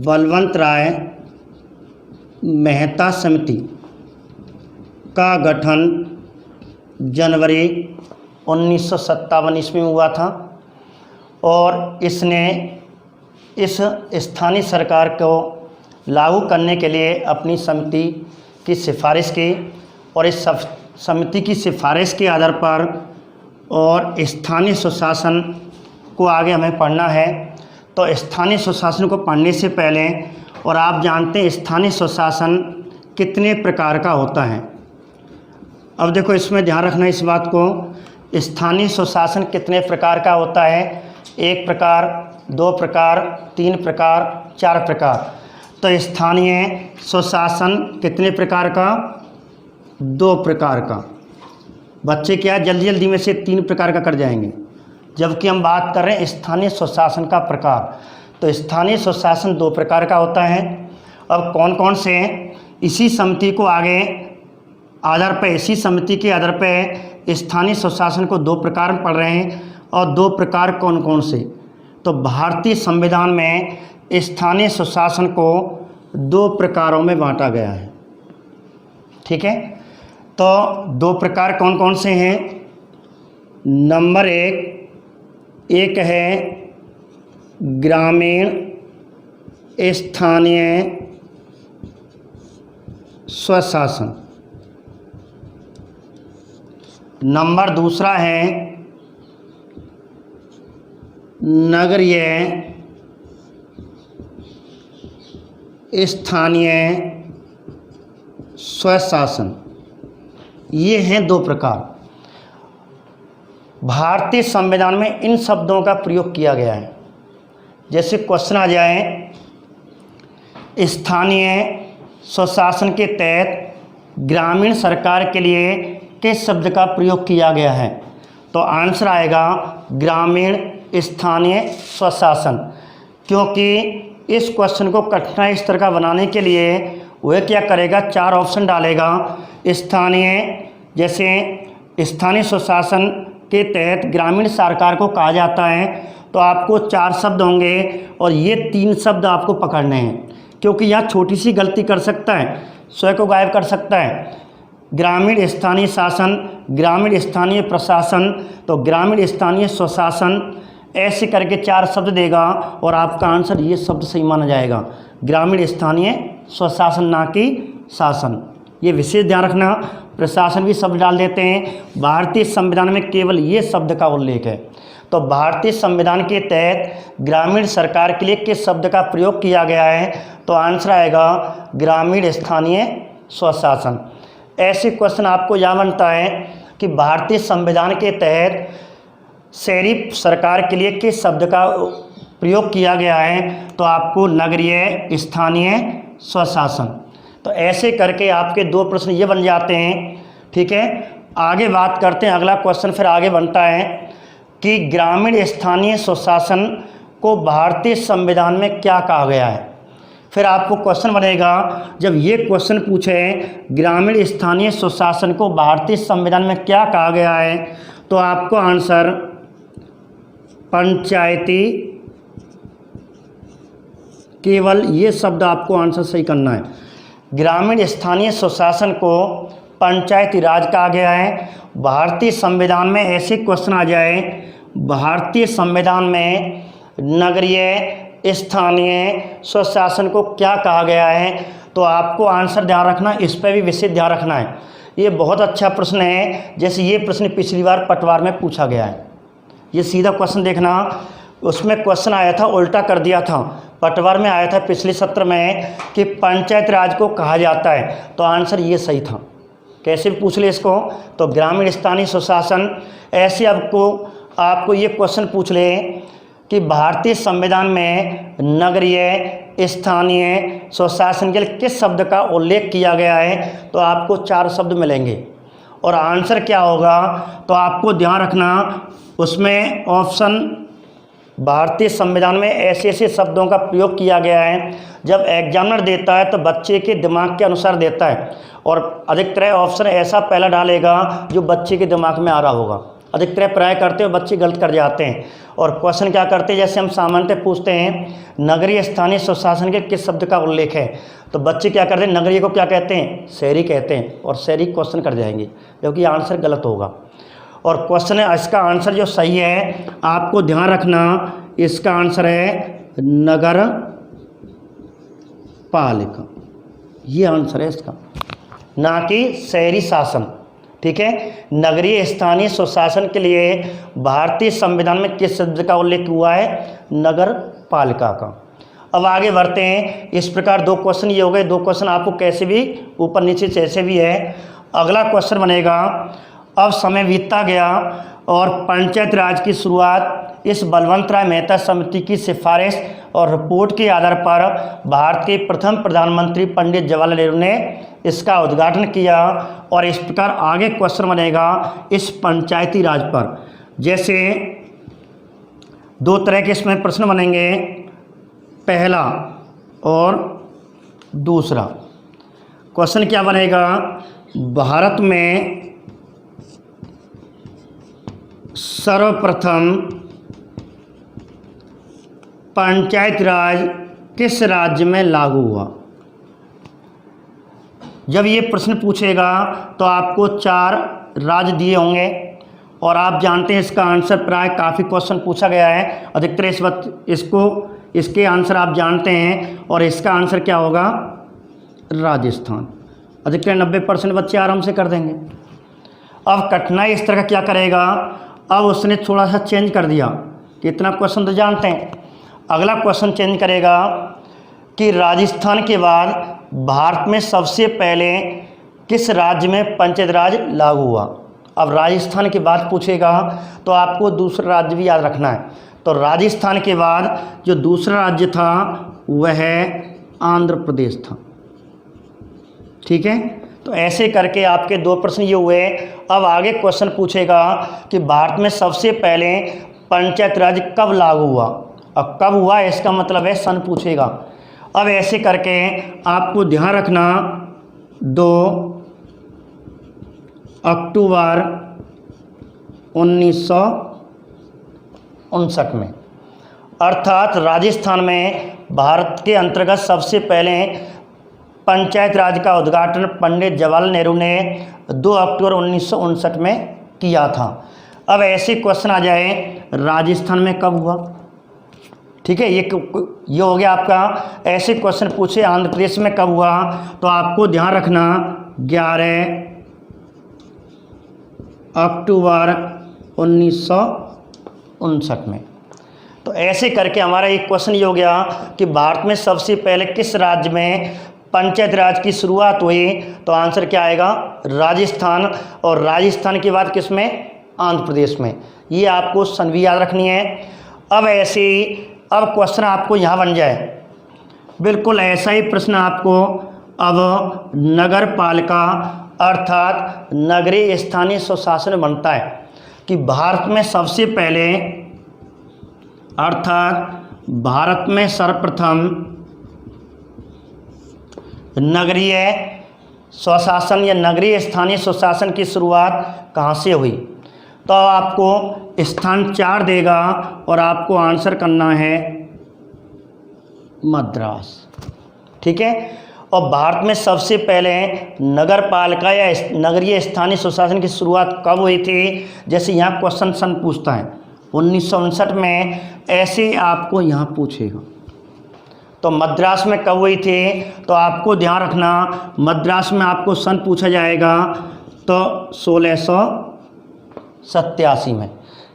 बलवंत राय मेहता समिति का गठन जनवरी 1957 ईस्वी में हुआ था और इसने इस स्थानीय सरकार को लागू करने के लिए अपनी समिति की सिफारिश की और इस समिति की सिफारिश के आधार पर और स्थानीय सुशासन को आगे हमें पढ़ना है। तो स्थानीय सुशासन को पढ़ने से पहले और आप जानते हैं स्थानीय सुशासन कितने प्रकार का होता है। अब देखो इसमें ध्यान रखना इस बात को, स्थानीय सुशासन कितने प्रकार का होता है, 1 प्रकार, 2 प्रकार, 3 प्रकार, 4 प्रकार। तो स्थानीय सुशासन कितने प्रकार का, 2 प्रकार का। बच्चे क्या जल्दी जल्दी में से 3 प्रकार का कर जाएंगे, जबकि हम बात कर रहे हैं स्थानीय सुशासन का प्रकार। तो स्थानीय सुशासन 2 प्रकार का होता है। अब कौन कौन से हैं, इसी समिति को आगे आधार पर, इसी समिति के आधार पर स्थानीय सुशासन को 2 प्रकार में पढ़ रहे हैं। और 2 प्रकार कौन कौन से, तो भारतीय संविधान में स्थानीय सुशासन को 2 प्रकारों में बांटा गया है। ठीक है, तो 2 प्रकार कौन कौन से हैं। नंबर 1 है ग्रामीण स्थानीय स्वशासन। नंबर 2 है नगरीय स्थानीय स्वशासन। ये हैं 2 प्रकार। भारतीय संविधान में इन शब्दों का प्रयोग किया गया है। जैसे क्वेश्चन आ जाए, स्थानीय स्वशासन के तहत ग्रामीण सरकार के लिए किस शब्द का प्रयोग किया गया है, तो आंसर आएगा ग्रामीण स्थानीय स्वशासन। क्योंकि इस क्वेश्चन को कठिनाई स्तर का बनाने के लिए वह क्या करेगा, 4 ऑप्शन डालेगा। स्थानीय, जैसे स्थानीय स्वशासन के तहत ग्रामीण सरकार को कहा जाता है, तो आपको 4 शब्द होंगे और ये 3 शब्द आपको पकड़ने हैं। क्योंकि यहाँ छोटी सी गलती कर सकता है, स्वयं को गायब कर सकता है। ग्रामीण स्थानीय शासन, ग्रामीण स्थानीय प्रशासन, तो ग्रामीण स्थानीय स्वशासन, ऐसे करके 4 शब्द देगा और आपका आंसर ये शब्द सही माना जाएगा, ग्रामीण स्थानीय स्वशासन, ना कि शासन। ये विशेष ध्यान रखना, प्रशासन भी शब्द डाल देते हैं, भारतीय संविधान में केवल ये शब्द का उल्लेख है। तो भारतीय संविधान के तहत ग्रामीण सरकार के लिए किस शब्द का प्रयोग किया गया है, तो आंसर आएगा ग्रामीण स्थानीय स्वशासन। ऐसे क्वेश्चन आपको यह बनता है कि भारतीय संविधान के तहत शहरी सरकार के लिए किस शब्द का प्रयोग किया गया है, तो आपको नगरीय स्थानीय स्वशासन। तो ऐसे करके आपके 2 प्रश्न ये बन जाते हैं। ठीक है, आगे बात करते हैं। अगला क्वेश्चन फिर आगे बनता है कि ग्रामीण स्थानीय स्वशासन को भारतीय संविधान में क्या कहा गया है। फिर आपको क्वेश्चन बनेगा, जब ये क्वेश्चन पूछे ग्रामीण स्थानीय स्वशासन को भारतीय संविधान में क्या कहा गया है, तो आपको आंसर पंचायती, केवल ये शब्द आपको आंसर सही करना है। ग्रामीण स्थानीय स्वशासन को पंचायती राज कहा गया है। भारतीय संविधान में ऐसे क्वेश्चन आ जाए, भारतीय संविधान में नगरीय स्थानीय स्वशासन को क्या कहा गया है, तो आपको आंसर ध्यान रखना, इस पर भी विशेष ध्यान रखना है। ये बहुत अच्छा प्रश्न है। जैसे ये प्रश्न पिछली बार पटवार में पूछा गया है, ये सीधा क्वेश्चन देखना, उसमें क्वेश्चन आया था उल्टा कर दिया था। पटवार में आया था पिछले सत्र में कि पंचायत राज को कहा जाता है, तो आंसर ये सही था। कैसे भी पूछ ले इसको, तो ग्रामीण स्थानीय स्वशासन। ऐसे आपको ये क्वेश्चन पूछ ले कि भारतीय संविधान में नगरीय स्थानीय स्वशासन के लिए किस शब्द का उल्लेख किया गया है, तो आपको 4 शब्द मिलेंगे। और आंसर क्या होगा, तो आपको ध्यान रखना, उसमें ऑप्शन भारतीय संविधान में ऐसे ऐसे शब्दों का प्रयोग किया गया है। जब एग्जामिनर देता है तो बच्चे के दिमाग के अनुसार देता है, और अधिकतर ऑप्शन ऐसा पहला डालेगा जो बच्चे के दिमाग में आ रहा होगा। अधिकतर प्राय करते हुए बच्चे गलत कर जाते हैं। और क्वेश्चन क्या करते हैं, जैसे हम सामान्यतः पूछते हैं नगरीय स्थानीय स्वशासन के किस शब्द का उल्लेख है, तो बच्चे क्या करते हैं, नगरीय को क्या कहते हैं, शहरी कहते हैं, और शहरी क्वेश्चन कर जाएंगे, क्योंकि आंसर गलत होगा। और क्वेश्चन है, इसका आंसर जो सही है आपको ध्यान रखना, इसका आंसर है नगर पालिका, ये आंसर है इसका, ना कि शहरी शासन। ठीक है, नगरीय स्थानीय स्वशासन के लिए भारतीय संविधान में किस शब्द का उल्लेख हुआ है, नगर पालिका का। अब आगे बढ़ते हैं। इस प्रकार दो क्वेश्चन ये हो गए, दो क्वेश्चन आपको कैसे भी ऊपर नीचे जैसे भी है। अगला क्वेश्चन बनेगा, अब समय बीतता गया और पंचायत राज की शुरुआत इस बलवंत राय मेहता समिति की सिफारिश और रिपोर्ट के आधार पर भारत के प्रथम प्रधानमंत्री पंडित जवाहरलाल नेहरू ने इसका उद्घाटन किया। और इस प्रकार आगे क्वेश्चन बनेगा इस पंचायती राज पर। जैसे दो तरह के इसमें प्रश्न बनेंगे, पहला और दूसरा। क्वेश्चन क्या बनेगा, भारत में सर्वप्रथम पंचायत राज किस राज्य में लागू हुआ। जब ये प्रश्न पूछेगा तो आपको 4 राज्य दिए होंगे और आप जानते हैं इसका आंसर प्राय काफ़ी क्वेश्चन पूछा गया है, अधिकतर इस वक्त इसके आंसर आप जानते हैं। और इसका आंसर क्या होगा, राजस्थान। अधिकतर 90% बच्चे आराम से कर देंगे। अब कठिनाई इस तरह का क्या करेगा, अब उसने थोड़ा सा चेंज कर दिया कि इतना क्वेश्चन तो जानते हैं, अगला क्वेश्चन चेंज करेगा कि राजस्थान के बाद भारत में सबसे पहले किस राज्य में पंचायत राज लागू हुआ। अब राजस्थान की बात पूछेगा तो आपको दूसरा राज्य भी याद रखना है। तो राजस्थान के बाद जो दूसरा राज्य था वह आंध्र प्रदेश था। ठीक है, तो ऐसे करके आपके 2 प्रश्न ये हुए। अब आगे क्वेश्चन पूछेगा कि भारत में सबसे पहले पंचायत राज कब लागू हुआ। अब कब हुआ इसका मतलब है सन पूछेगा। अब ऐसे करके आपको ध्यान रखना 2 अक्टूबर 1959 में, अर्थात राजस्थान में भारत के अंतर्गत सबसे पहले पंचायत राज का उद्घाटन पंडित जवाहरलाल नेहरू ने 2 अक्टूबर 1959 में किया था। अब ऐसे क्वेश्चन आ जाए राजस्थान में कब हुआ। ठीक है, ये हो गया आपका। ऐसे क्वेश्चन पूछे आंध्र प्रदेश में कब हुआ, तो आपको ध्यान रखना 11 अक्टूबर 1959 में। तो ऐसे करके हमारा एक क्वेश्चन ये हो गया कि भारत में सबसे पहले किस राज्य में पंचायत राज की शुरुआत हुई, तो आंसर क्या आएगा, राजस्थान। और राजस्थान के बाद किस में, आंध्र प्रदेश में। ये आपको सन भी याद रखनी है। अब ऐसे अब क्वेश्चन आपको यहाँ बन जाए, बिल्कुल ऐसा ही प्रश्न आपको अब नगर पालिका अर्थात नगरीय स्थानीय स्वशासन बनता है कि भारत में सबसे पहले अर्थात भारत में सर्वप्रथम नगरीय स्वशासन या नगरीय स्थानीय स्वशासन की शुरुआत कहाँ से हुई। तो आपको स्थान 4 देगा और आपको आंसर करना है मद्रास। ठीक है, और भारत में सबसे पहले नगर पालिका या नगरीय स्थानीय स्वशासन की शुरुआत कब हुई थी, जैसे यहाँ क्वेश्चन सन पूछता है 1959 में, ऐसे आपको यहाँ पूछेगा। तो मद्रास में कब हुई थी, तो आपको ध्यान रखना मद्रास में आपको सन पूछा जाएगा तो 1687 में।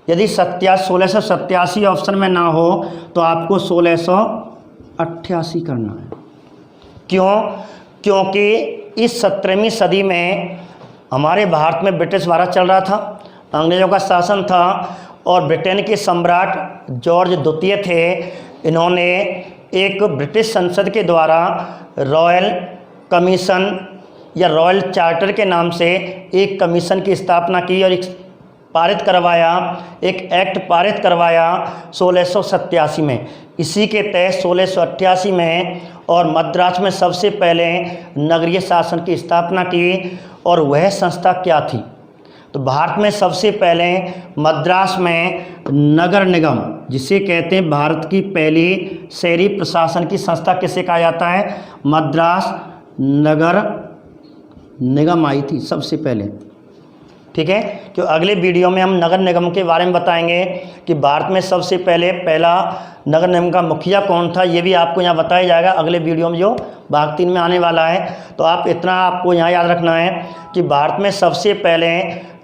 यदि 1687 ऑप्शन में ना हो तो आपको 1688 करना है। क्यों, क्योंकि इस 17वीं सदी में हमारे भारत में ब्रिटिश भारत चल रहा था, अंग्रेज़ों का शासन था और ब्रिटेन के सम्राट जॉर्ज द्वितीय थे। इन्होंने एक ब्रिटिश संसद के द्वारा रॉयल कमीशन या रॉयल चार्टर के नाम से एक कमीशन की स्थापना की और एक पारित करवाया, एक एक्ट पारित करवाया 1687 में। इसी के तहत 1688 में और मद्रास में सबसे पहले नगरीय शासन की स्थापना की। और वह संस्था क्या थी, तो तो भारत में सबसे पहले मद्रास में नगर निगम, जिसे कहते हैं भारत की पहली शहरी प्रशासन की संस्था, किसे कहा जाता है? मद्रास नगर निगम आई थी सबसे पहले। ठीक है, तो अगले वीडियो में हम नगर निगम के बारे में बताएंगे कि भारत में सबसे पहला नगर निगम का मुखिया कौन था, ये भी आपको यहाँ बताया जाएगा अगले वीडियो में जो भाग 3 में आने वाला है। तो आप इतना आपको यहाँ याद रखना है कि भारत में सबसे पहले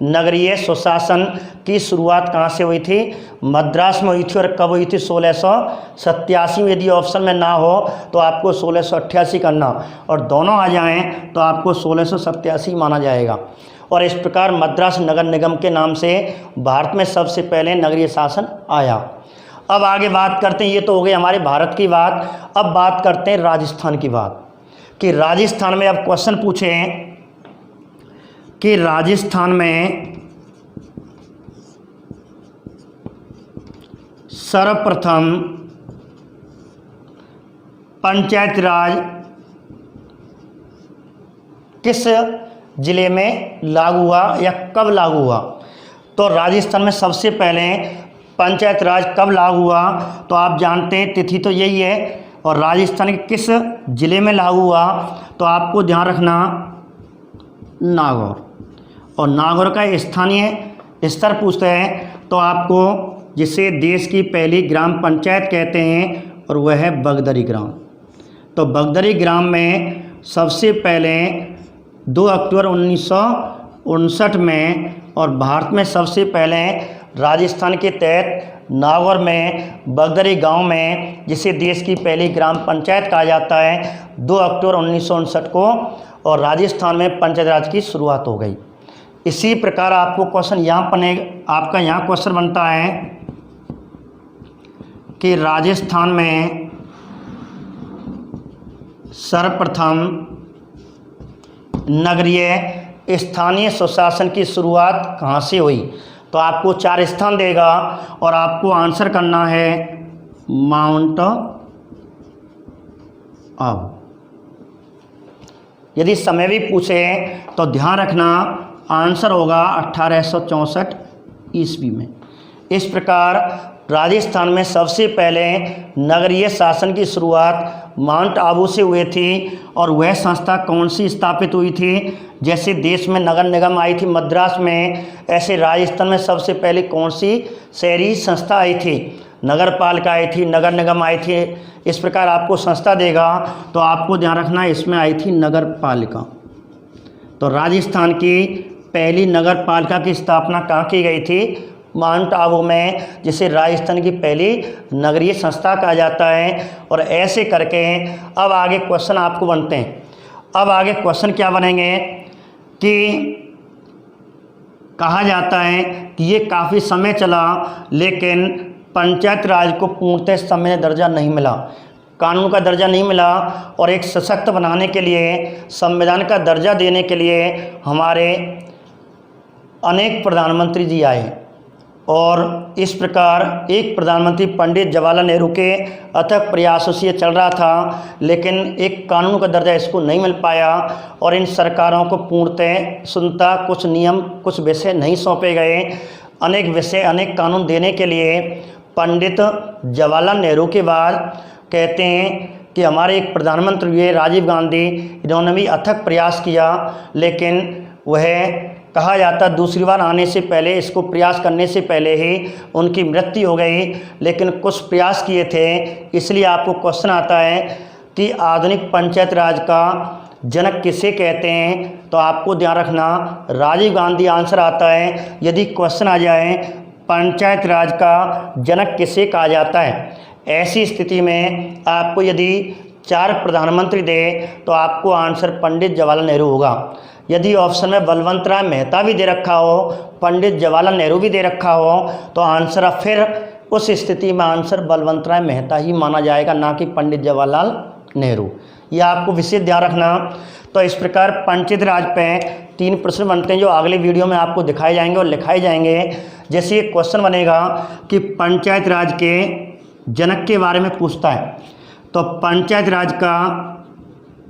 नगरीय स्वशासन की शुरुआत कहाँ से हुई थी? मद्रास में हुई थी। और कब हुई थी? 1687 में। यदि ऑप्शन में ना हो तो आपको 1688 करना, और दोनों आ जाएं तो आपको 1687 माना जाएगा। और इस प्रकार मद्रास नगर निगम के नाम से भारत में सबसे पहले नगरीय शासन आया। अब आगे बात करते हैं, ये तो हो गई हमारे भारत की बात। अब बात करते हैं राजस्थान की बात, कि राजस्थान में अब क्वेश्चन पूछे हैं कि राजस्थान में सर्वप्रथम पंचायत राज किस जिले में लागू हुआ या कब लागू हुआ? तो राजस्थान में सबसे पहले पंचायत राज कब लागू हुआ? तो आप जानते हैं तिथि तो यही है। और राजस्थान के किस जिले में लागू हुआ? तो आपको ध्यान रखना नागौर। और नागौर का स्थानीय स्तर पूछते हैं तो आपको, जिसे देश की पहली ग्राम पंचायत कहते हैं, और वह है बगदरी ग्राम। तो बगदरी ग्राम में सबसे पहले 2 अक्टूबर 1959 में, और भारत में सबसे पहले राजस्थान के तहत नागौर में बगदरी गांव में, जिसे देश की पहली ग्राम पंचायत कहा जाता है, 2 अक्टूबर 1959 को, और राजस्थान में पंचायत राज की शुरुआत हो गई। इसी प्रकार आपको क्वेश्चन आपका यहाँ क्वेश्चन बनता है कि राजस्थान में सर्वप्रथम नगरीय स्थानीय स्वशासन की शुरुआत कहाँ से हुई? तो आपको 4 स्थान देगा और आपको आंसर करना है माउंट आबू। यदि समय भी पूछे तो ध्यान रखना आंसर होगा 1864 ईस्वी में। इस प्रकार राजस्थान में सबसे पहले नगरीय शासन की शुरुआत माउंट आबू से हुई थी। और वह संस्था कौन सी स्थापित हुई थी? जैसे देश में नगर निगम आई थी मद्रास में, ऐसे राजस्थान में सबसे पहले कौन सी शहरी संस्था आई थी? नगर पालिका आई थी, नगर निगम आई थी। इस प्रकार आपको संस्था देगा तो आपको ध्यान रखना इसमें आई थी नगर पालिका। तो राजस्थान की पहली नगर पालिका की स्थापना कहाँ की गई थी? माउंट आबू में, जिसे राजस्थान की पहली नगरीय संस्था कहा जाता है। और ऐसे करके अब आगे क्वेश्चन आपको बनते हैं। अब आगे क्वेश्चन क्या बनेंगे कि कहा जाता है कि ये काफ़ी समय चला लेकिन पंचायत राज को पूर्णतः संवैधानिक दर्जा नहीं मिला, कानून का दर्जा नहीं मिला। और एक सशक्त बनाने के लिए, संविधान का दर्जा देने के लिए हमारे अनेक प्रधानमंत्री जी आए। और इस प्रकार एक प्रधानमंत्री पंडित जवाहरलाल नेहरू के अथक प्रयासों से ये चल रहा था, लेकिन एक कानून का दर्जा इसको नहीं मिल पाया। और इन सरकारों को पूर्णतः सुनता कुछ नियम, कुछ विषय नहीं सौंपे गए। अनेक विषय, अनेक कानून देने के लिए पंडित जवाहरलाल नेहरू के बाद कहते हैं कि हमारे एक प्रधानमंत्री हुए राजीव गांधी, इन्होंने भी अथक प्रयास किया, लेकिन वह कहा जाता दूसरी बार आने से पहले, इसको प्रयास करने से पहले ही उनकी मृत्यु हो गई। लेकिन कुछ प्रयास किए थे। इसलिए आपको क्वेश्चन आता है कि आधुनिक पंचायत राज का जनक किसे कहते हैं? तो आपको ध्यान रखना राजीव गांधी आंसर आता है। यदि क्वेश्चन आ जाए पंचायत राज का जनक किसे कहा जाता है, ऐसी स्थिति में आपको यदि 4 प्रधानमंत्री दे तो आपको आंसर पंडित जवाहरलाल नेहरू होगा। यदि ऑप्शन में बलवंत राय मेहता भी दे रखा हो, पंडित जवाहरलाल नेहरू भी दे रखा हो, तो आंसर फिर उस स्थिति में आंसर बलवंत राय मेहता ही माना जाएगा, ना कि पंडित जवाहरलाल नेहरू। यह आपको विशेष ध्यान रखना। तो इस प्रकार पंचायत राज पे 3 प्रश्न बनते हैं जो अगले वीडियो में आपको दिखाए जाएंगे और लिखाए जाएंगे। जैसे एक क्वेश्चन बनेगा कि पंचायत राज के जनक के बारे में पूछता है, तो पंचायत राज का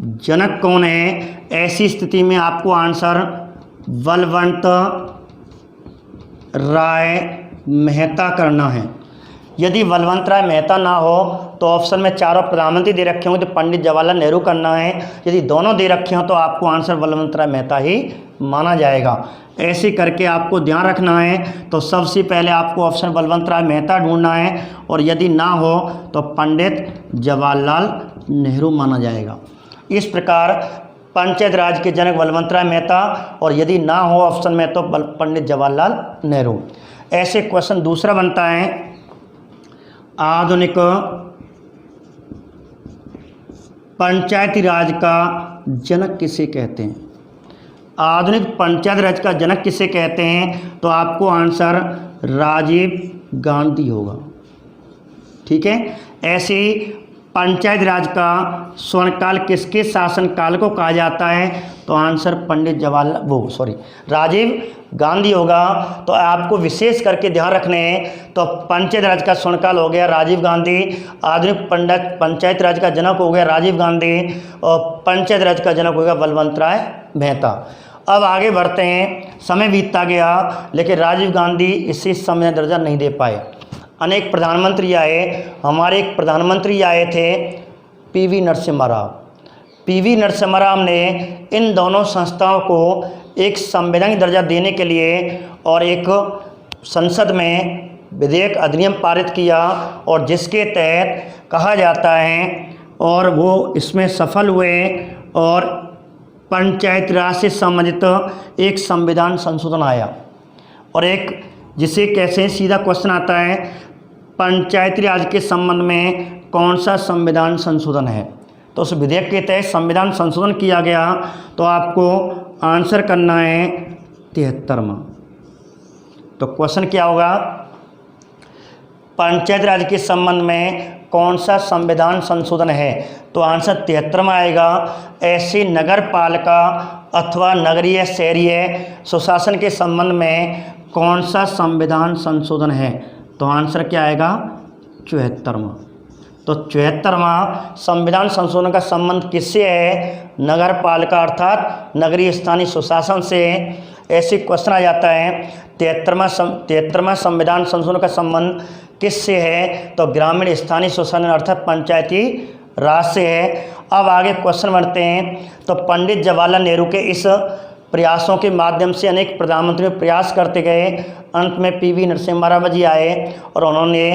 जनक कौन है? ऐसी स्थिति में आपको आंसर बलवंत राय मेहता करना है। यदि बलवंत राय मेहता ना हो तो ऑप्शन में चारों प्रधानमंत्री दे रखे होंगे तो पंडित जवाहरलाल नेहरू करना है। यदि दोनों दे रखे हों तो आपको आंसर बलवंत राय मेहता ही माना जाएगा। ऐसे करके आपको ध्यान रखना है। तो सबसे पहले आपको ऑप्शन बलवंत राय मेहता ढूंढना है और यदि ना हो तो पंडित जवाहरलाल नेहरू माना जाएगा। इस प्रकार पंचायत राज के जनक बलवंत राय मेहता और यदि ना हो ऑप्शन में तो पंडित जवाहरलाल नेहरू। ऐसे क्वेश्चन दूसरा बनता है, आधुनिक पंचायती राज का जनक किसे कहते हैं? आधुनिक पंचायत राज का जनक किसे कहते हैं? तो आपको आंसर राजीव गांधी होगा। ठीक है। ऐसे ही पंचायत राज का स्वर्णकाल किसके शासनकाल को कहा जाता है? तो आंसर पंडित जवाहरलाल राजीव गांधी होगा। तो आपको विशेष करके ध्यान रखने हैं। तो पंचायत राज का स्वर्णकाल हो गया राजीव गांधी, आधुनिक पंचायत राज का जनक हो गया राजीव गांधी और पंचायत राज का जनक हो गया बलवंत राय मेहता। अब आगे बढ़ते हैं। समय बीतता गया लेकिन राजीव गांधी इसी समय दर्जा नहीं दे पाए। अनेक प्रधानमंत्री आए, हमारे एक प्रधानमंत्री आए थे पीवी नरसिम्हा राव। पीवी नरसिम्हा राव ने इन दोनों संस्थाओं को एक संवैधानिक दर्जा देने के लिए और एक संसद में विधेयक अधिनियम पारित किया और जिसके तहत कहा जाता है और वो इसमें सफल हुए और पंचायत राज से संबंधित एक संविधान संशोधन आया। और एक जिसे कैसे सीधा क्वेश्चन आता है, पंचायती राज के संबंध में कौन सा संविधान संशोधन है? तो उस विधेयक के तहत संविधान संशोधन किया गया। तो आपको आंसर करना है 73वां। तो क्वेश्चन क्या होगा, पंचायत राज के संबंध में कौन सा संविधान संशोधन है? तो आंसर 73वां आएगा। ऐसी नगर पालिका अथवा नगरीय शहरीय सुशासन के संबंध में कौन सा संविधान संशोधन है? तो आंसर क्या आएगा 74वां। तो 74वां संविधान संशोधन का संबंध किससे है? नगर पालिका अर्थात नगरीय स्थानीय सुशासन से। ऐसे क्वेश्चन आ जाता है 73वां संविधान संशोधन का संबंध किससे है? तो ग्रामीण स्थानीय सुशासन अर्थात पंचायती राज से है। अब आगे क्वेश्चन बढ़ते हैं। तो पंडित जवाहरलाल नेहरू के इस प्रयासों के माध्यम से अनेक प्रधानमंत्री प्रयास करते गए। अंत में पीवी नरसिम्हा राव जी आए और उन्होंने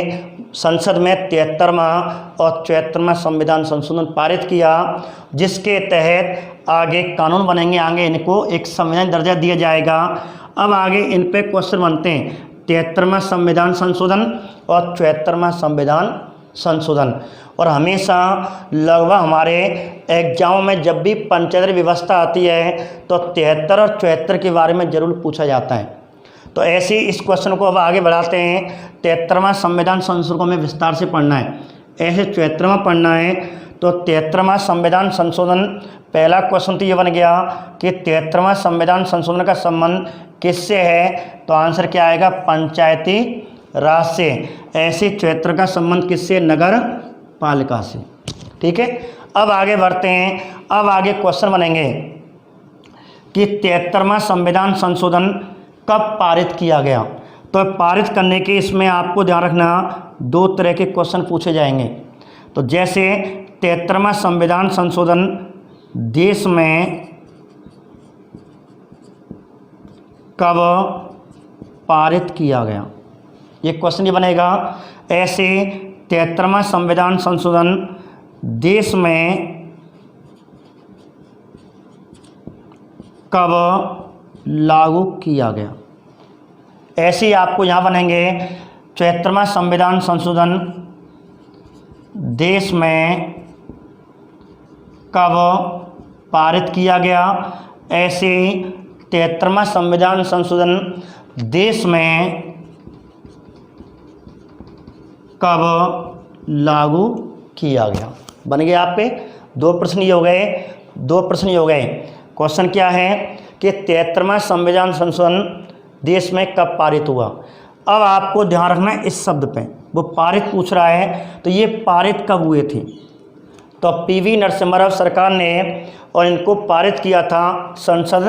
संसद में 73वां और 74वां संविधान संशोधन पारित किया, जिसके तहत आगे कानून बनेंगे, आगे इनको एक संवैधानिक दर्जा दिया जाएगा। अब आगे इन पे क्वेश्चन बनते हैं, 73वां संविधान संशोधन और 74वां संविधान संशोधन। और हमेशा लगभग हमारे एग्जाम में जब भी पंचायत व्यवस्था आती है तो 73 और 74 के बारे में ज़रूर पूछा जाता है। तो ऐसे इस क्वेश्चन को अब आगे बढ़ाते हैं। 73वां संविधान संशोधन को हमें विस्तार से पढ़ना है, ऐसे 74वां पढ़ना है। तो 73वां संविधान संशोधन, पहला क्वेश्चन तो ये बन गया कि 73वां संविधान संशोधन का संबंध किससे है? तो आंसर क्या आएगा पंचायती राज से। ऐसे 74 का संबंध किससे? नगर पालिका से। ठीक है। अब आगे बढ़ते हैं। अब आगे क्वेश्चन बनेंगे कि 73वां संविधान संशोधन कब पारित किया गया? तो पारित करने के इसमें आपको ध्यान रखना 2 तरह के क्वेश्चन पूछे जाएंगे। तो जैसे 73वां संविधान संशोधन देश में कब पारित किया गया, ये क्वेश्चन ये बनेगा। ऐसे 73वां संविधान संशोधन देश में कब लागू किया गया? ऐसे ही आपको यहाँ बनेंगे 74वां संविधान संशोधन देश में कब पारित किया गया। ऐसे 73वां संविधान संशोधन देश में कब लागू किया गया। बन गया आप पे 2 प्रश्न ये हो गए, 2 प्रश्न ये हो गए। क्वेश्चन क्या है कि 73वां संविधान संशोधन देश में कब पारित हुआ। अब आपको ध्यान रखना है इस शब्द पे, वो पारित पूछ रहा है तो ये पारित कब हुए थे? तो पीवी नरसिम्हा राव सरकार ने और इनको पारित किया था संसद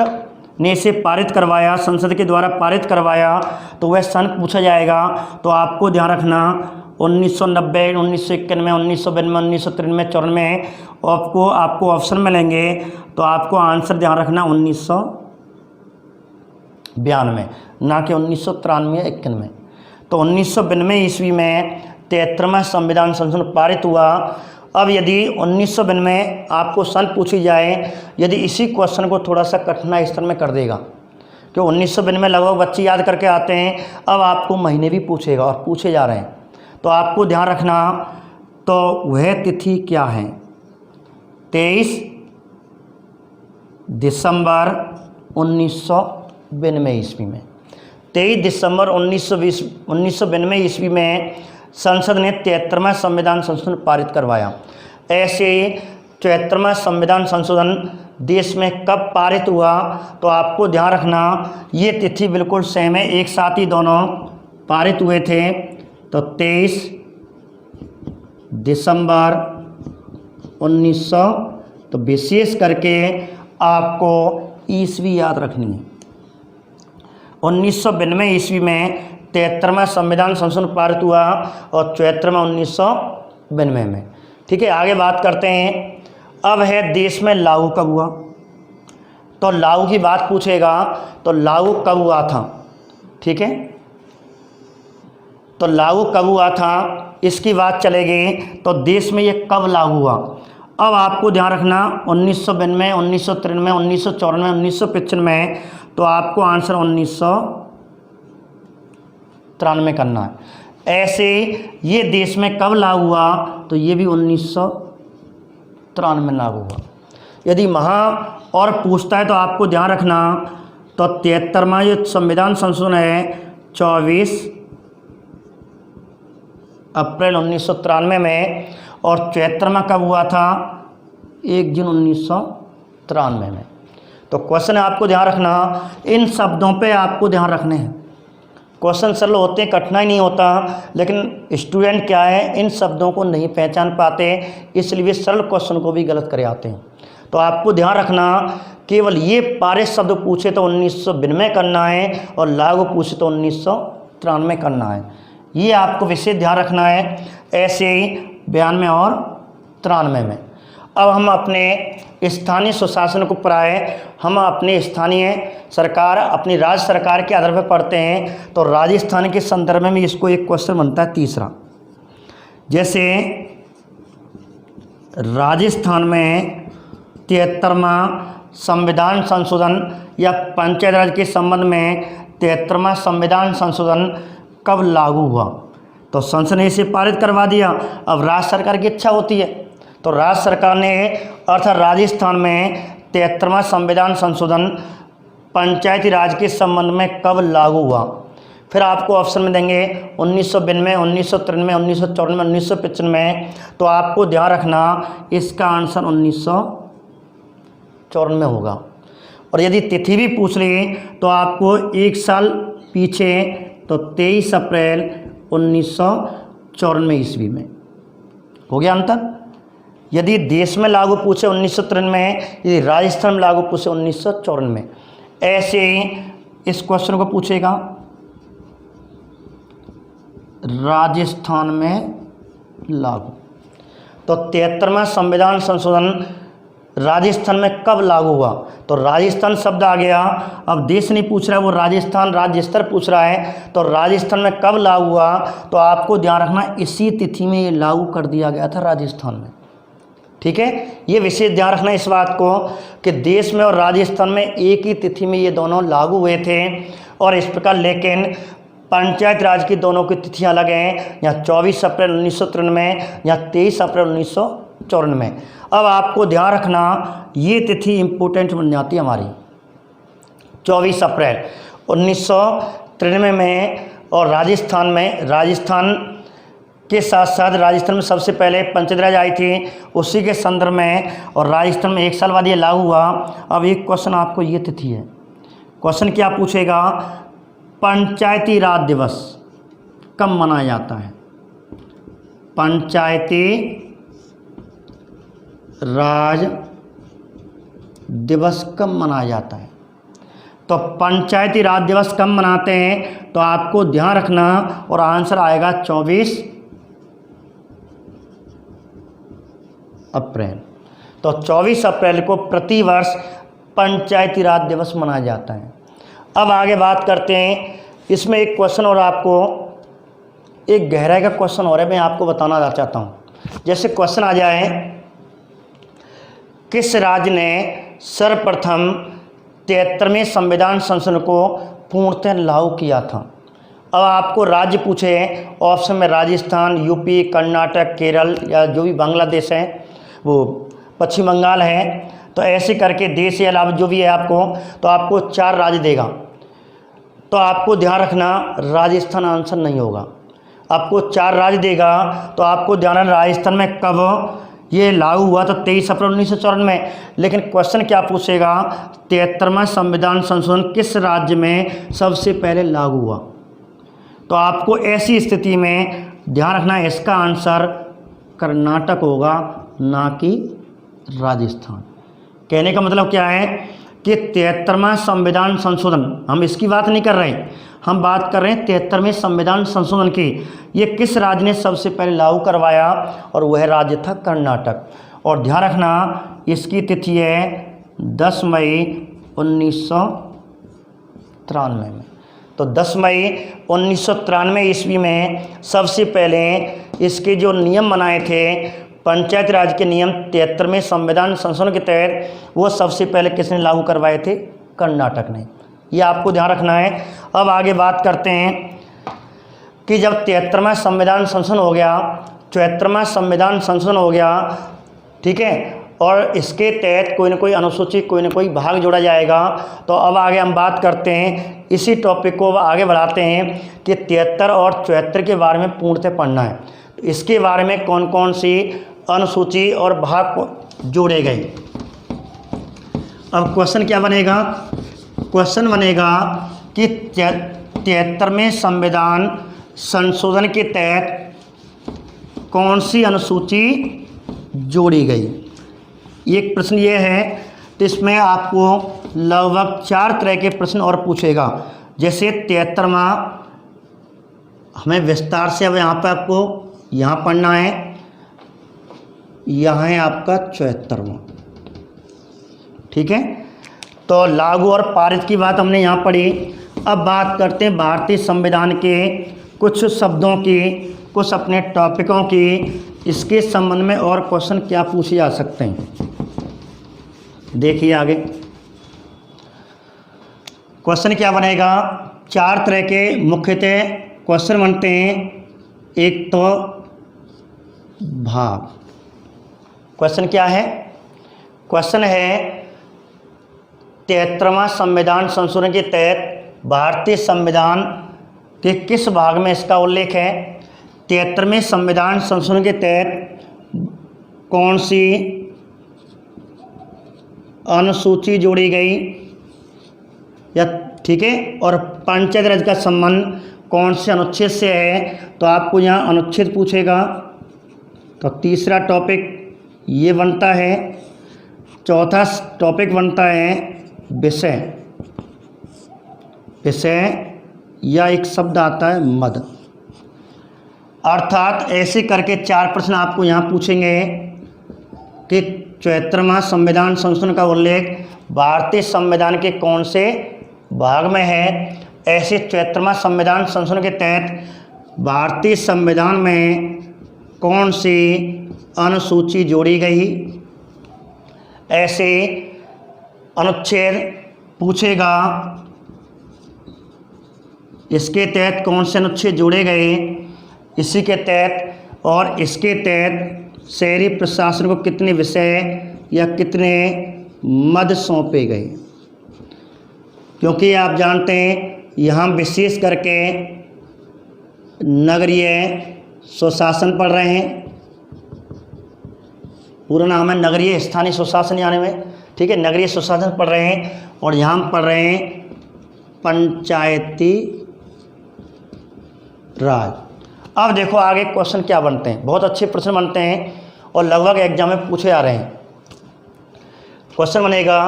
ने इसे पारित करवाया, संसद के द्वारा पारित करवाया, तो वह सन पूछा जाएगा। तो आपको ध्यान रखना 1990, 1991, 1992, 1993, 94 आपको ऑप्शन मिलेंगे। तो आपको आंसर ध्यान रखना 1992, ना कि 1993 या 91। तो 1992 ईस्वी में 73वां संविधान संशोधन पारित हुआ। अब यदि 1992 आपको सन पूछी जाए, यदि इसी क्वेश्चन को थोड़ा सा कठिनाई स्तर में कर देगा, क्यों 1992 लगभग बच्चे याद करके आते हैं, अब आपको महीने भी पूछेगा और पूछे जा रहे हैं। तो आपको ध्यान रखना, तो वह तिथि क्या है? 23 दिसंबर 1992 ईस्वी में। 23 दिसंबर 1992 ईस्वी में संसद ने 73वां संविधान संशोधन पारित करवाया। ऐसे 74वां संविधान संशोधन देश में कब पारित हुआ? तो आपको ध्यान रखना, ये तिथि बिल्कुल सेम है, एक साथ ही दोनों पारित हुए थे। तो 23 दिसंबर 1900, तो विशेष करके आपको ईस्वी याद रखनी है। 1992 ईस्वी में 73वां संविधान संशोधन पारित हुआ और 74वां 1992 में। ठीक है, आगे बात करते हैं। अब है देश में लागू कब हुआ? तो लागू की बात पूछेगा, तो लागू कब हुआ था? ठीक है, तो लागू कब हुआ था इसकी बात चलेगी। तो देश में ये कब लागू हुआ? अब आपको ध्यान रखना 1992, 1993, 1994, 1995, तो आपको आंसर 1993 करना है। ऐसे ये देश में कब लागू हुआ? तो ये भी 1993 लागू हुआ। यदि वहाँ और पूछता है तो आपको ध्यान रखना, तो 73वां ये संविधान संशोधन है 24 अप्रैल 1993 में, और 74वां कब हुआ था? 1 जून 1993 में। तो क्वेश्चन आपको ध्यान रखना, इन शब्दों पे आपको ध्यान रखने हैं। क्वेश्चन सरल होते हैं, कठिनाई नहीं होता, लेकिन स्टूडेंट क्या है, इन शब्दों को नहीं पहचान पाते, इसलिए सरल क्वेश्चन को भी गलत करे आते हैं। तो आपको ध्यान रखना, केवल ये पारित शब्द पूछे तो 1992 करना है, और लागू पूछे तो 1993 करना है। ये आपको विशेष ध्यान रखना है। ऐसे ही 92 और 93 में। अब हम अपने स्थानीय स्वशासन को प्राय हम अपने स्थानीय सरकार, अपनी राज्य सरकार के आधार पर पढ़ते हैं। तो राजस्थान के संदर्भ में इसको एक क्वेश्चन बनता है तीसरा। जैसे राजस्थान में 73वां संविधान संशोधन या पंचायत राज के संबंध में 73वां संविधान संशोधन कब लागू हुआ? तो संसद ने इसे पारित करवा दिया। अब राज्य सरकार की इच्छा होती है, तो राज्य सरकार ने अर्थात राजस्थान में 73वां संविधान संशोधन पंचायती राज के संबंध में कब लागू हुआ? फिर आपको ऑप्शन में देंगे 1992, 1993, 1994, 1995। तो आपको ध्यान रखना, इसका आंसर 1994 होगा। और यदि तिथि भी पूछ रही तो आपको एक साल पीछे, तो 23 अप्रैल 1994 ईस्वी में। हो गया अंतर। यदि देश में लागू पूछे 1993 में, यदि राजस्थान में लागू पूछे 1994 में। ऐसे ही इस क्वेश्चन को पूछेगा राजस्थान में लागू, तो 73वां संविधान संशोधन राजस्थान में कब लागू हुआ? तो राजस्थान शब्द आ गया। अब देश नहीं पूछ रहा है, वो राजस्थान राज्य स्तर पूछ रहा है। तो राजस्थान में कब लागू हुआ? तो आपको ध्यान रखना, इसी तिथि में ये लागू कर दिया गया था राजस्थान में। ठीक है, ये विशेष ध्यान रखना इस बात को कि देश में और राजस्थान में एक ही तिथि में ये दोनों लागू हुए थे। और इस प्रकार लेकिन पंचायत राज की दोनों की तिथियां अलग हैं, यहाँ 24 अप्रैल 1993, यहाँ 23 अप्रैल 1994। अब आपको ध्यान रखना, ये तिथि इम्पोर्टेंट बन जाती है हमारी। 24 अप्रैल 1993 में, और राजस्थान के साथ साथ राजस्थान में सबसे पहले पंचायत राज आई थी, उसी के संदर्भ में, और राजस्थान में एक साल बाद ये लागू हुआ। अब एक क्वेश्चन आपको ये तिथि है, क्वेश्चन क्या पूछेगा, पंचायती राज दिवस कब मनाया जाता है? पंचायती राज दिवस कब मनाया जाता है? तो पंचायती राज दिवस कब मनाते हैं, तो आपको ध्यान रखना और आंसर आएगा 24 अप्रैल। तो 24 अप्रैल को प्रतिवर्ष पंचायती राज दिवस मनाया जाता है। अब आगे बात करते हैं, इसमें एक क्वेश्चन और आपको एक गहराई का क्वेश्चन और है, मैं आपको बताना चाहता हूँ। जैसे क्वेश्चन आ जाए, किस राज्य ने सर्वप्रथम 73वें संविधान संशोधन को पूर्णतः लागू किया था। अब आपको राज्य पूछे, ऑप्शन में राजस्थान, यूपी, कर्नाटक, केरल या जो भी बांग्लादेश है वो पश्चिम बंगाल है, तो ऐसे करके देश के अलावा जो भी है आपको, तो आपको 4 राज्य देगा। तो आपको ध्यान रखना राजस्थान आंसर नहीं होगा, आपको 4 राज्य देगा। तो आपको ध्यान रखना राजस्थान में कब ये लागू हुआ, तो 23 अप्रैल 1954 में। लेकिन क्वेश्चन क्या पूछेगा, 73वां संविधान संशोधन किस राज्य में सबसे पहले लागू हुआ। तो आपको ऐसी स्थिति में ध्यान रखना इसका आंसर कर्नाटक होगा, ना कि राजस्थान। कहने का मतलब क्या है कि 73वां संविधान संशोधन, हम इसकी बात नहीं कर रहे, हम बात कर रहे हैं 73वें संविधान संशोधन की। ये किस राज्य ने सबसे पहले लागू करवाया, और वह राज्य था कर्नाटक। और ध्यान रखना इसकी तिथि है 10 मई 1993 में। तो 10 मई 1993 ईस्वी में सबसे पहले इसके जो नियम बनाए थे, पंचायत राज के नियम 73वें संविधान संशोधन के तहत, वो सबसे पहले किसने लागू करवाए थे, कर्नाटक ने। ये आपको ध्यान रखना है। अब आगे बात करते हैं कि जब 73वां संविधान संशोधन हो गया, 74वां संविधान संशोधन हो गया, ठीक है, और इसके तहत कोई ना कोई अनुसूची, कोई ना कोई भाग जोड़ा जाएगा। तो अब आगे हम बात करते हैं, इसी टॉपिक को आगे बढ़ाते हैं कि 73 और 74 के बारे में पूर्णतः पढ़ना है। तो इसके बारे में कौन कौन सी अनुसूची और भाग जोड़े गए। अब क्वेश्चन क्या बनेगा, क्वेश्चन बनेगा कि 73वें संविधान संशोधन के तहत कौन सी अनुसूची जोड़ी गई। एक प्रश्न ये है, तो इसमें आपको लगभग 4 तरह के प्रश्न और पूछेगा। जैसे 73वां हमें विस्तार से अब यहाँ पर आपको यहाँ पढ़ना है, यहाँ है आपका 74वां, ठीक है। तो लागू और पारित की बात हमने यहाँ पढ़ी। अब बात करते हैं भारतीय संविधान के कुछ शब्दों की, कुछ अपने टॉपिकों की, इसके संबंध में और क्वेश्चन क्या पूछे जा सकते हैं। देखिए आगे क्वेश्चन क्या बनेगा। 4 तरह के मुख्यतः क्वेश्चन बनते हैं। एक तो भाग, क्वेश्चन क्या है, क्वेश्चन है 73वां संविधान संशोधन के तहत भारतीय संविधान के किस भाग में इसका उल्लेख है। 73वें संविधान संशोधन के तहत कौन सी अनुसूची जोड़ी गई, या ठीक है, और पंचायत राज का संबंध कौन से अनुच्छेद से है। तो आपको यहाँ अनुच्छेद पूछेगा। तो तीसरा टॉपिक ये बनता है। चौथा टॉपिक बनता है विषय, विषय या एक शब्द आता है मद। अर्थात ऐसे करके 4 प्रश्न आपको यहाँ पूछेंगे कि 74वां संविधान संशोधन का उल्लेख भारतीय संविधान के कौन से भाग में है। ऐसे 74वां संविधान संशोधन के तहत भारतीय संविधान में कौन सी अनुसूची जोड़ी गई, ऐसे अनुच्छेद पूछेगा। इसके तहत कौन से अनुच्छेद जोड़े गए, इसी के तहत, और इसके तहत शहरी प्रशासन को कितने विषय या कितने मद सौंपे गए। क्योंकि आप जानते हैं यहाँ विशेष करके नगरीय स्वशासन पढ़ रहे हैं, पूरा नाम है नगरीय स्थानीय स्वशासन यानी में, ठीक है, नगरीय स्वशासन पढ़ रहे हैं। और यहाँ हम पढ़ रहे हैं पंचायती राज। अब देखो आगे क्वेश्चन क्या बनते हैं, बहुत अच्छे प्रश्न बनते हैं और लगभग एग्जाम में पूछे जा रहे हैं। क्वेश्चन बनेगा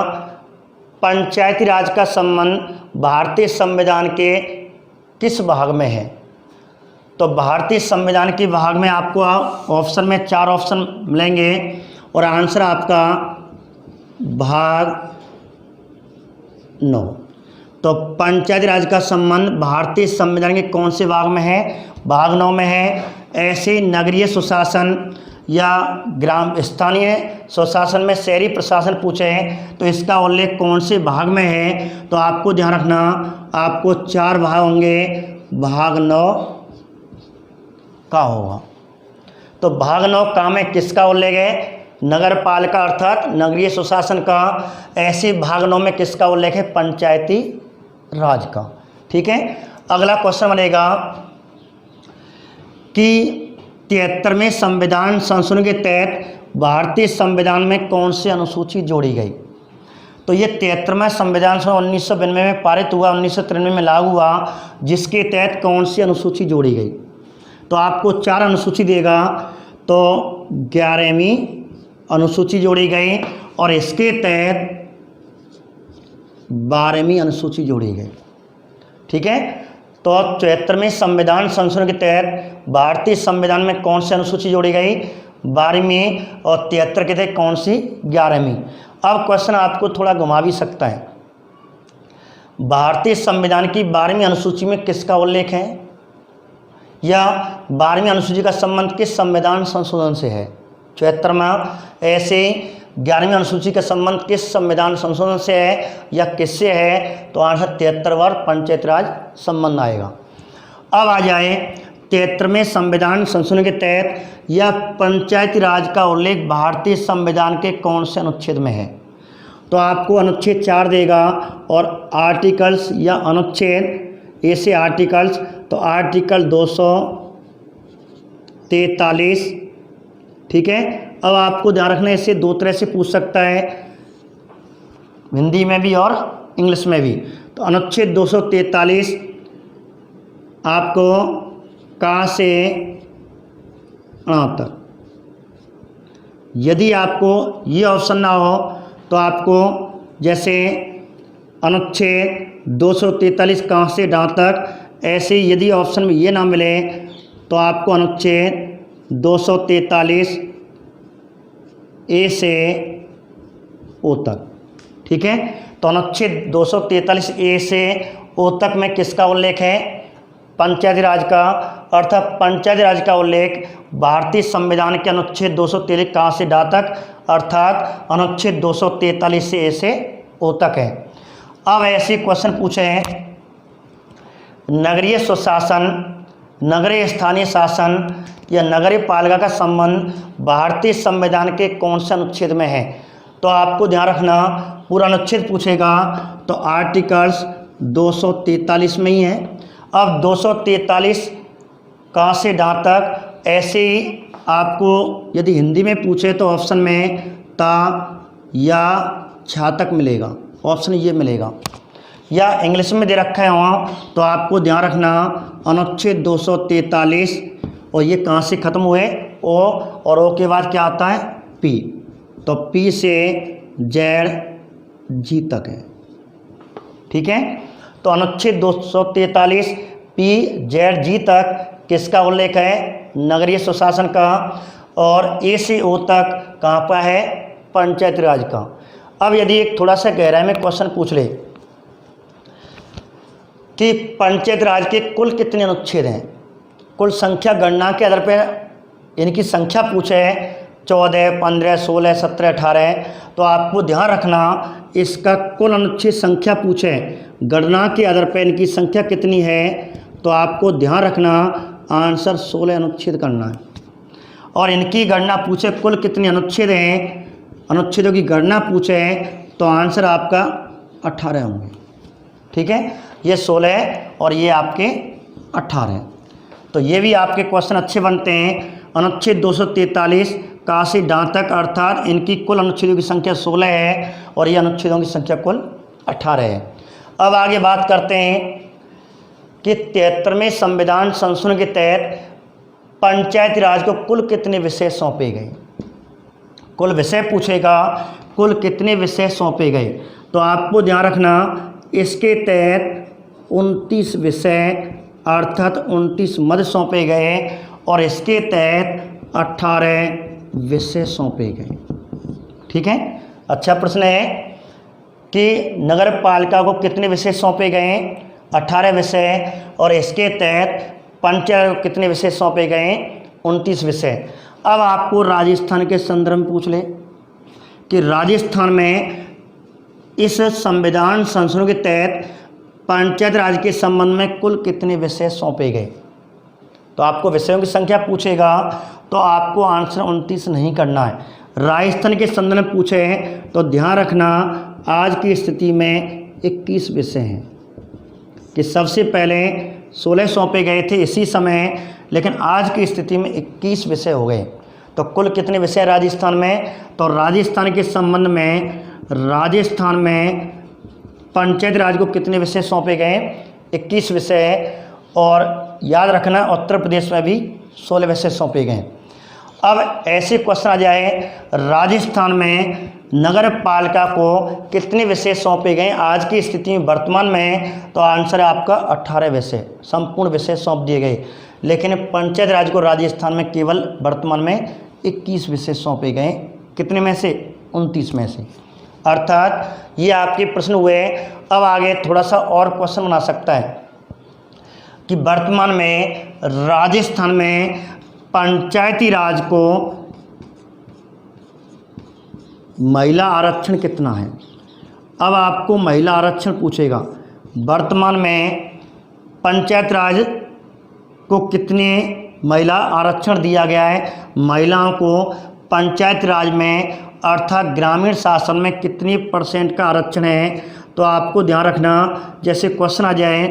पंचायती राज का संबंध भारतीय संविधान के किस भाग में है? तो भारतीय संविधान के भाग में आपको ऑप्शन में 4 ऑप्शन मिलेंगे और आंसर आपका भाग 9। तो पंचायती राज का संबंध भारतीय संविधान के कौन से भाग में है? भाग 9 में है। ऐसे नगरीय सुशासन या ग्राम स्थानीय स्वशासन में शहरी प्रशासन पूछे हैं तो इसका उल्लेख कौन से भाग में है? तो आपको ध्यान रखना, आपको 4 भाग होंगे, भाग 9 का होगा। तो भाग 9 का में किसका उल्लेख है? नगर पालिका अर्थात नगरीय सुशासन का। ऐसे भाग 9 में किसका उल्लेख है? पंचायती राज का। ठीक है, अगला क्वेश्चन बनेगा कि 73वें संविधान संशोधन के तहत भारतीय संविधान में कौन सी अनुसूची जोड़ी गई? तो ये 73वां संविधान 1992 में पारित हुआ, 1993 में लागू हुआ, जिसके तहत कौन सी अनुसूची जोड़ी गई? तो आपको 4 अनुसूची देगा, तो 11वीं अनुसूची जोड़ी गई और इसके तहत 12वीं अनुसूची जोड़ी गई। ठीक है, तो 74वें संविधान संशोधन के तहत भारतीय संविधान में कौन सी अनुसूची जोड़ी गई? 12वीं, और 73 के तहत कौन सी? 11वीं। अब क्वेश्चन आपको थोड़ा घुमा भी सकता है। भारतीय संविधान की 12वीं अनुसूची में किसका उल्लेख है या 12वीं अनुसूची का संबंध किस संविधान संशोधन से है? 74वां। ऐसे 11वीं अनुसूची का संबंध किस संविधान संशोधन से है या किससे है? तो आंसर 73वां पंचायत राज संबंध आएगा। अब आ जाए 73वें संविधान संशोधन के तहत यह पंचायती राज का उल्लेख भारतीय संविधान के कौन से अनुच्छेद में है? तो आपको अनुच्छेद 4 देगा और आर्टिकल्स या अनुच्छेद ऐसे आर्टिकल्स, तो आर्टिकल 243। ठीक है, अब आपको ध्यान रखना है, इससे 2 तरह से पूछ सकता है, हिंदी में भी और इंग्लिश में भी। तो अनुच्छेद 243 आपको कहाँ से तक, यदि आपको ये ऑप्शन ना हो तो आपको जैसे अनुच्छेद 243 कहाँ से कहाँ तक, ऐसे यदि ऑप्शन में ये ना मिले तो आपको अनुच्छेद 243 ए से ओ तक। ठीक है, तो अनुच्छेद 243 ए से ओ तक में किसका उल्लेख है? पंचायती राज का। अर्थात पंचायती राज का उल्लेख भारतीय संविधान के अनुच्छेद 243 कहाँ से डा तक, अर्थात अनुच्छेद 243 से ए से ओ तक है। अब ऐसे क्वेश्चन पूछे हैं, नगरीय सुशासन, नगरीय स्थानीय शासन या नगरीय पालिका का संबंध भारतीय संविधान के कौन से अनुच्छेद में है? तो आपको ध्यान रखना, पूरा अनुच्छेद पूछेगा तो आर्टिकल्स 243 में ही है। अब 243 कहाँ से कहाँ तक, ऐसे ही आपको यदि हिंदी में पूछे तो ऑप्शन में ता या छा तक मिलेगा, ऑप्शन ये मिलेगा, या इंग्लिश में दे रखा है वहाँ, तो आपको ध्यान रखना अनुच्छेद 243 और ये कहाँ से ख़त्म हुए? ओ, और ओ के बाद क्या आता है? पी। तो पी से जेड जी तक है। ठीक है, तो अनुच्छेद 243 पी जेड जी तक किसका उल्लेख है? नगरीय सुशासन का, और ए से ओ तक कहाँ पर है? पंचायत राज का। अब यदि एक थोड़ा सा गहराई में क्वेश्चन पूछ ले कि पंचायत राज के कुल कितने अनुच्छेद हैं, कुल संख्या गणना के आधार पर इनकी संख्या पूछे है 14, 15, 16, 17, 18, तो आपको ध्यान रखना इसका कुल अनुच्छेद संख्या पूछे गणना के आधार पर इनकी संख्या कितनी है, तो आपको ध्यान रखना आंसर 16 अनुच्छेद करना है। और इनकी गणना पूछे कुल कितने अनुच्छेद हैं, अनुच्छेदों की गणना पूछे तो आंसर आपका 18 होंगे। ठीक है, ये 16 है और ये आपके 18 हैं। तो ये भी आपके क्वेश्चन अच्छे बनते हैं। अनुच्छेद 243 का से डा तक, अर्थात इनकी कुल अनुच्छेदों की संख्या 16 है और ये अनुच्छेदों की संख्या कुल 18 है। अब आगे बात करते हैं कि 73वें संविधान संशोधन के तहत पंचायती राज को कुल कितने विषय सौंपे गए। कुल विषय पूछेगा, कुल कितने विषय सौंपे गए। तो आपको ध्यान रखना इसके तहत 29 विषय अर्थात 29 मद सौंपे गए और इसके तहत 18 विषय सौंपे गए। ठीक है, अच्छा प्रश्न है कि नगर पालिका को कितने विषय सौंपे गए, 18 विषय, और इसके तहत पंचायत को कितने विषय सौंपे गए, 29 विषय। अब आपको राजस्थान के संदर्भ में पूछ ले कि राजस्थान में इस संविधान संशोधन के तहत पंचायत राज के संबंध में कुल कितने विषय सौंपे गए। तो आपको विषयों की संख्या पूछेगा तो आपको आंसर 29 नहीं करना है। राजस्थान के संदर्भ में पूछे तो ध्यान रखना आज की स्थिति में 21 विषय हैं कि सबसे पहले 16 सौंपे गए थे इसी समय, लेकिन आज की स्थिति में 21 विषय हो गए। तो कुल कितने विषय राजस्थान में, तो राजस्थान के संबंध में राजस्थान में पंचायत राज को कितने विषय सौंपे गए, 21 विषय, और याद रखना उत्तर प्रदेश में भी 16 विषय सौंपे गए। अब ऐसे क्वेश्चन आ जाए राजस्थान में नगर पालिका को कितने विषय सौंपे गए आज की स्थिति में वर्तमान में, तो आंसर है आपका 18 विषय, संपूर्ण विषय सौंप दिए गए। लेकिन पंचायत राज को राजस्थान में केवल वर्तमान में 21 विषय सौंपे गए, कितने में से, 29 में से। अर्थात ये आपके प्रश्न हुए। अब आगे थोड़ा सा और क्वेश्चन बना सकता है कि वर्तमान में राजस्थान में पंचायती राज को महिला आरक्षण कितना है। अब आपको महिला आरक्षण पूछेगा, वर्तमान में पंचायत राज को कितने महिला आरक्षण दिया गया है, महिलाओं को पंचायत राज में अर्थात ग्रामीण शासन में कितनी % का आरक्षण है। तो आपको ध्यान रखना जैसे क्वेश्चन आ जाए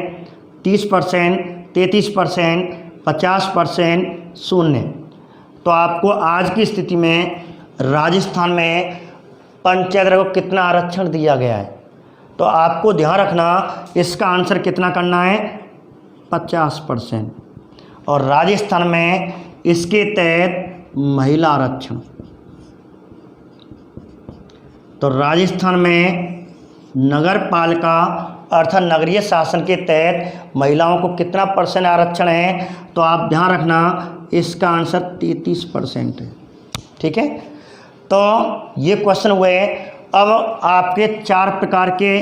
30%, 33%, 50%, 0, तो आपको आज की स्थिति में राजस्थान में पंचायत राज को कितना आरक्षण दिया गया है। तो आपको ध्यान रखना इसका आंसर कितना करना है, 50%, और राजस्थान में इसके तहत महिला आरक्षण। तो राजस्थान में नगर पालिका अर्थात नगरीय शासन के तहत महिलाओं को कितना % आरक्षण है, तो आप ध्यान रखना इसका आंसर 33% है। ठीक है, तो ये क्वेश्चन हुए। अब आपके 4 प्रकार के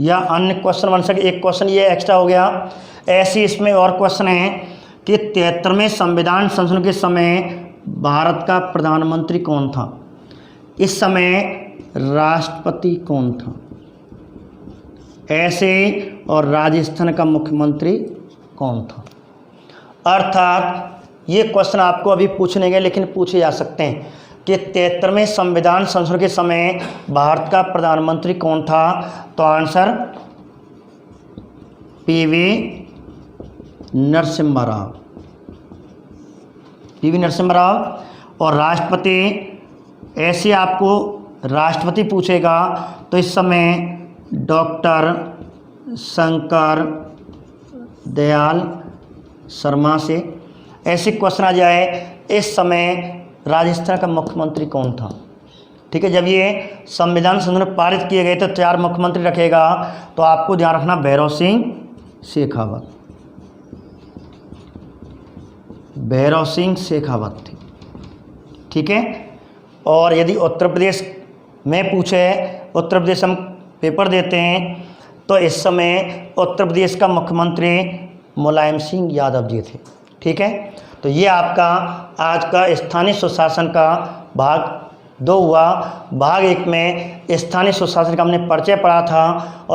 या अन्य क्वेश्चन बन सके, एक क्वेश्चन ये एक्स्ट्रा हो गया। ऐसे इसमें और क्वेश्चन है कि 73वें संविधान संशोधन के समय भारत का प्रधानमंत्री कौन था, इस समय राष्ट्रपति कौन था, ऐसे और राजस्थान का मुख्यमंत्री कौन था। अर्थात ये क्वेश्चन आपको अभी पूछने गए लेकिन पूछे जा सकते हैं कि 73वें संविधान संशोधन के समय भारत का प्रधानमंत्री कौन था। तो answer PV Narasimha Rao, PV Narasimha Rao. और राष्ट्रपति, ऐसे आपको राष्ट्रपति पूछेगा तो इस समय डॉक्टर शंकर दयाल शर्मा से। ऐसे क्वेश्चन आ जाए इस समय राजस्थान का मुख्यमंत्री कौन था। ठीक है, जब ये संविधान संशोधन पारित किए गए तो 4 मुख्यमंत्री रखेगा, तो आपको ध्यान रखना भैरव सिंह शेखावत, भैरव सिंह शेखावत थे। ठीक है, और यदि उत्तर प्रदेश में पूछे, उत्तर प्रदेश हम पेपर देते हैं, तो इस समय उत्तर प्रदेश का मुख्यमंत्री मुलायम सिंह यादव जी थे। ठीक है, तो ये आपका आज का स्थानीय सुशासन का भाग 2 हुआ। भाग 1 में स्थानीय सुशासन का हमने परिचय पढ़ा था और